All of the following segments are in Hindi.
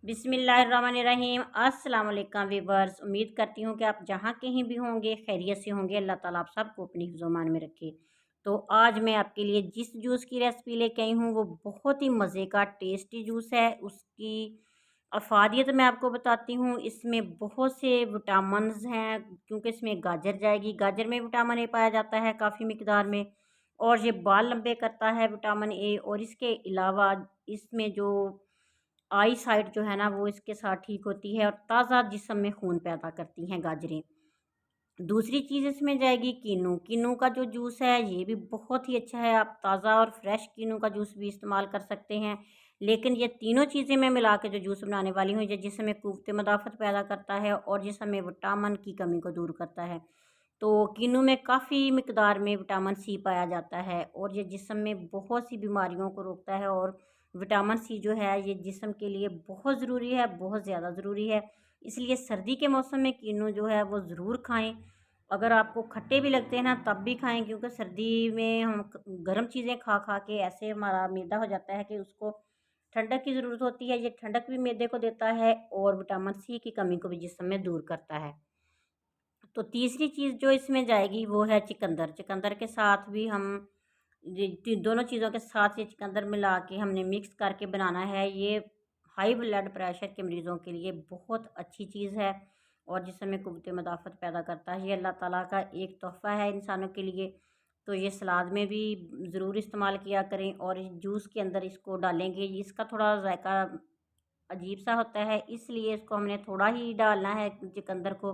बिस्मिल्लाहिर्रहमानिर्रहीम। अस्सलाम वालेकुम वीवर्स, उम्मीद करती हूँ कि आप जहाँ कहीं भी होंगे खैरियत से होंगे। अल्लाह ताला आप सबको अपनी हिफ्ज़-ओ-मान में रखे। तो आज मैं आपके लिए जिस जूस की रेसिपी लेके आई हूँ वो बहुत ही मज़े का टेस्टी जूस है। उसकी अफ़ादियत मैं आपको बताती हूँ। इसमें बहुत से विटामिन्स हैं क्योंकि इसमें गाजर जाएगी। गाजर में विटामिन ए पाया जाता है काफ़ी मिकदार में, और ये बाल लंबे करता है विटामिन ए। और इसके अलावा इसमें जो आई साइट जो है ना वो इसके साथ ठीक होती है और ताज़ा जिस्म में खून पैदा करती हैं गाजरें। दूसरी चीज़ इसमें जाएगी कीनू। कीनू का जो जूस है ये भी बहुत ही अच्छा है। आप ताज़ा और फ्रेश कीनू का जूस भी इस्तेमाल कर सकते हैं। लेकिन ये तीनों चीज़ें मैं मिला के जो जूस बनाने वाली हूँ ये जिस्म में क़ुव्वत मदाफ़त पैदा करता है और जिस्म में विटामिन की कमी को दूर करता है। तो कीनू में काफ़ी मिकदार में विटामिन सी पाया जाता है और ये जिस्म में बहुत सी बीमारियों को रोकता है। और विटामिन सी जो है ये जिस्म के लिए बहुत ज़रूरी है, बहुत ज़्यादा ज़रूरी है। इसलिए सर्दी के मौसम में कीनू जो है वो ज़रूर खाएं। अगर आपको खट्टे भी लगते हैं ना तब भी खाएं, क्योंकि सर्दी में हम गर्म चीज़ें खा खा के ऐसे हमारा मैदा हो जाता है कि उसको ठंडक की ज़रूरत होती है। ये ठंडक भी मैदे को देता है और विटामिन सी की कमी को भी जिस्म में दूर करता है। तो तीसरी चीज़ जो इसमें जाएगी वो है चुकंदर। चुकंदर के साथ भी हम दोनों चीज़ों के साथ ये चुकंदर मिला के हमने मिक्स करके बनाना है। ये हाई ब्लड प्रेशर के मरीज़ों के लिए बहुत अच्छी चीज़ है और जिसमें क़ुव्वत मदाफ़त पैदा करता है। ये अल्लाह ताला का एक तोहफ़ा है इंसानों के लिए। तो ये सलाद में भी ज़रूर इस्तेमाल किया करें और इस जूस के अंदर इसको डालेंगे। इसका थोड़ा जायका अजीब सा होता है, इसलिए इसको हमने थोड़ा ही डालना है चुकंदर को।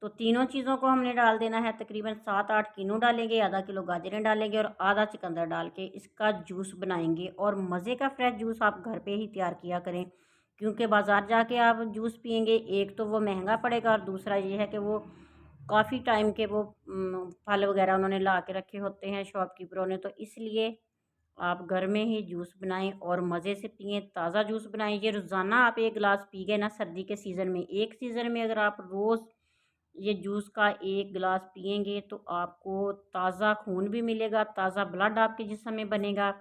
तो तीनों चीज़ों को हमने डाल देना है। तकरीबन 7-8 कीनू डालेंगे, आधा किलो गाजरें डालेंगे और आधा चुकंदर डाल के इसका जूस बनाएंगे। और मज़े का फ्रेश जूस आप घर पे ही तैयार किया करें, क्योंकि बाज़ार जाके आप जूस पिएंगे एक तो वो महंगा पड़ेगा और दूसरा ये है कि वो काफ़ी टाइम के वो फल वगैरह उन्होंने ला के रखे होते हैं शॉपकीपरों ने। तो इसलिए आप घर में ही जूस बनाएं और मज़े से पिएं, ताज़ा जूस बनाएं। ये रोज़ाना आप 1 गिलास पी गए ना सर्दी के सीज़न में, एक सीज़न में अगर आप रोज़ ये जूस का 1 गिलास पिएंगे तो आपको ताज़ा खून भी मिलेगा, ताज़ा ब्लड आपके जिस्म में बनेगा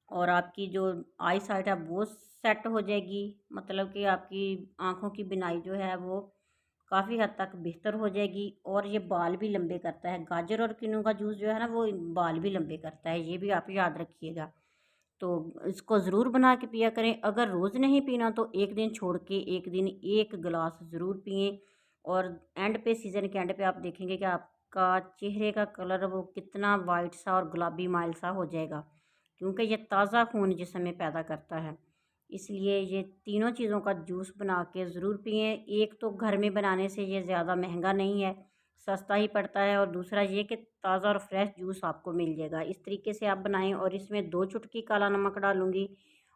और आपकी जो आई साइट है वो सेट हो जाएगी। मतलब कि आपकी आँखों की बीनाई जो है वो काफ़ी हद तक बेहतर हो जाएगी। और ये बाल भी लंबे करता है। गाजर और किन्नू का जूस जो है ना वो बाल भी लंबे करता है, ये भी आप याद रखिएगा। तो इसको ज़रूर बना के पिया करें। अगर रोज़ नहीं पीना तो एक दिन छोड़ के एक दिन 1 गिलास ज़रूर पिएं। और एंड पे सीज़न के एंड पे आप देखेंगे कि आपका चेहरे का कलर वो कितना वाइट सा और गुलाबी माइल सा हो जाएगा, क्योंकि ये ताज़ा खून जिस्म में पैदा करता है। इसलिए ये तीनों चीज़ों का जूस बना के ज़रूर पिएँ। एक तो घर में बनाने से ये ज़्यादा महंगा नहीं है, सस्ता ही पड़ता है, और दूसरा ये कि ताज़ा और फ्रेश जूस आपको मिल जाएगा। इस तरीके से आप बनाएं। और इसमें 2 चुटकी काला नमक डालूँगी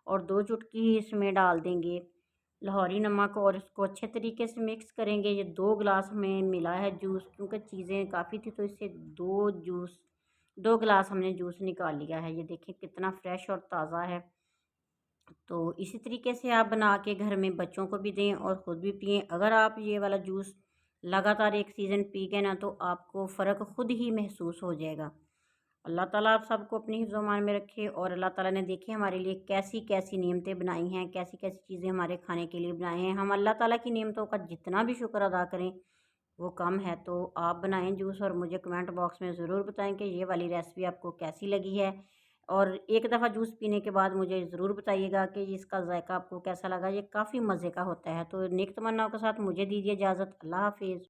और 2 चुटकी ही इसमें डाल देंगे लाहौरी नमक और इसको अच्छे तरीके से मिक्स करेंगे। ये 2 गिलास हमें मिला है जूस, क्योंकि चीज़ें काफ़ी थी तो इससे 2 गिलास हमने जूस निकाल लिया है। ये देखिए कितना फ्रेश और ताज़ा है। तो इसी तरीके से आप बना के घर में बच्चों को भी दें और ख़ुद भी पिएं। अगर आप ये वाला जूस लगातार एक सीज़न पी गए ना तो आपको फ़र्क ख़ुद ही महसूस हो जाएगा। अल्लाह ताला आप सबको अपनी हिफ्ज़-ओ-मान में रखे। और अल्लाह ताला ने देखिए हमारे लिए कैसी कैसी नेमतें बनाई हैं, कैसी कैसी चीज़ें हमारे खाने के लिए बनाई हैं। हम अल्लाह ताला की नेमतों का जितना भी शुक्र अदा करें वो कम है। तो आप बनाएं जूस और मुझे कमेंट बॉक्स में ज़रूर बताएं कि ये वाली रेसिपी आपको कैसी लगी है। और एक दफ़ा जूस पीने के बाद मुझे ज़रूर बताइएगा कि इसका जायका आपको कैसा लगा। ये काफ़ी मज़े का होता है। तो नेक तमन्नाओं के साथ मुझे दीजिए इजाज़त। अल्लाह हाफ़िज़।